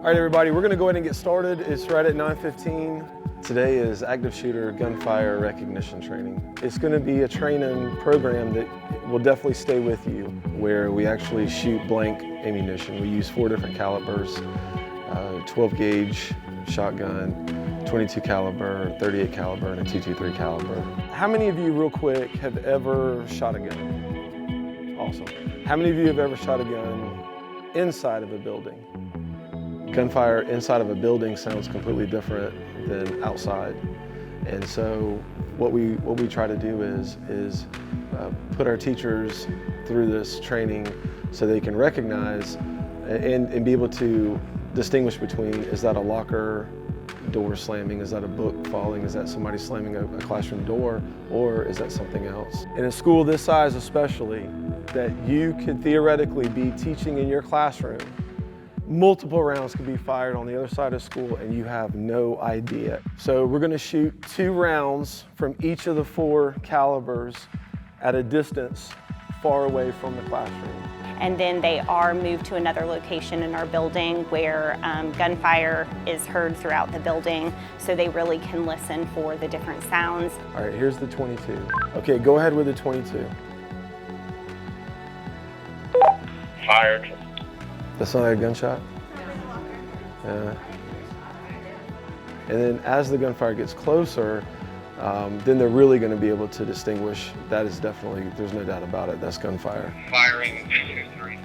All right, everybody, we're going to go ahead and get started. It's right at 9:15. Today is active shooter gunfire recognition training. It's going to be a training program that will definitely stay with you, where we actually shoot blank ammunition. We use 4 different calibers, 12 gauge shotgun, 22 caliber, 38 caliber, and a 223 caliber. How many of you, real quick, have ever shot a gun? Awesome. How many of you have ever shot a gun inside of a building? Gunfire inside of a building sounds completely different than outside. And so what we try to do is put our teachers through this training so they can recognize and be able to distinguish between, is that a locker door slamming, is that a book falling, is that somebody slamming a classroom door, or is that something else? In a school this size especially, that you could theoretically be teaching in your classroom, multiple rounds could be fired on the other side of school and you have no idea. So we're going to shoot 2 rounds from each of the 4 calibers at a distance far away from the classroom. And then they are moved to another location in our building where gunfire is heard throughout the building, so they really can listen for the different sounds. All right, here's the 22. Okay, go ahead with the 22. Fired. That sound like a gunshot? Yeah. And then as the gunfire gets closer, then they're really going to be able to distinguish. That is definitely, there's no doubt about it, that's gunfire. Firing 223.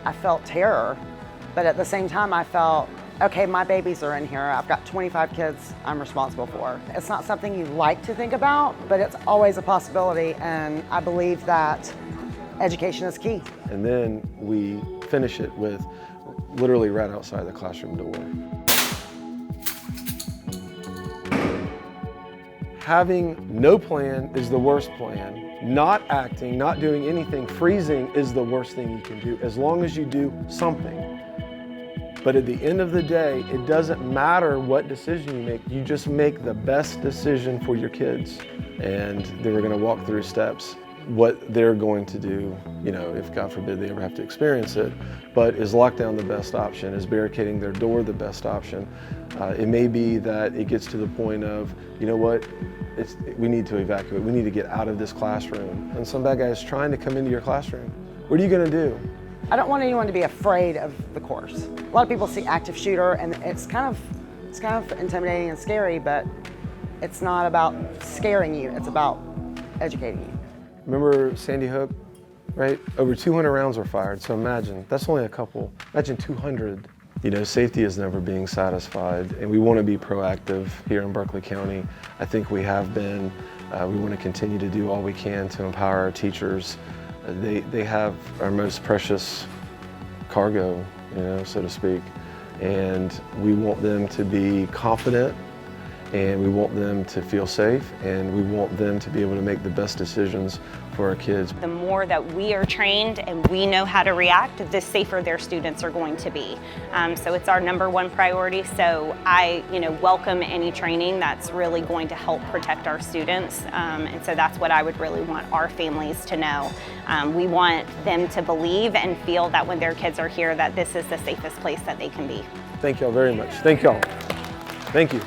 I felt terror, but at the same time I felt, okay, my babies are in here. I've got 25 kids I'm responsible for. It's not something you like to think about, but it's always a possibility, and I believe that education is key. And then we finish it with literally right outside the classroom door. Having no plan is the worst plan. Not acting, not doing anything, freezing is the worst thing you can do, as long as you do something. But at the end of the day, it doesn't matter what decision you make, you just make the best decision for your kids. And then we're going to walk through steps, what they're going to do, you know, if God forbid they ever have to experience it. But is lockdown the best option? Is barricading their door the best option? It may be that it gets to the point of, you know what, we need to evacuate, we need to get out of this classroom. And some bad guy is trying to come into your classroom. What are you going to do? I don't want anyone to be afraid of the course. A lot of people see active shooter and it's kind of intimidating and scary, but it's not about scaring you, it's about educating you. Remember Sandy Hook, right? Over 200 rounds were fired, so imagine, that's only a couple. Imagine 200. You know, safety is never being satisfied, and we want to be proactive here in Berkeley County. I think we have been. We want to continue to do all we can to empower our teachers. They have our most precious cargo, you know, so to speak, and we want them to be confident, and we want them to feel safe, and we want them to be able to make the best decisions for our kids. The more that we are trained and we know how to react, the safer their students are going to be. So it's our #1 priority. So I, welcome any training that's really going to help protect our students. And so that's what I would really want our families to know. We want them to believe and feel that when their kids are here, that this is the safest place that they can be. Thank y'all very much. Thank y'all. Thank you.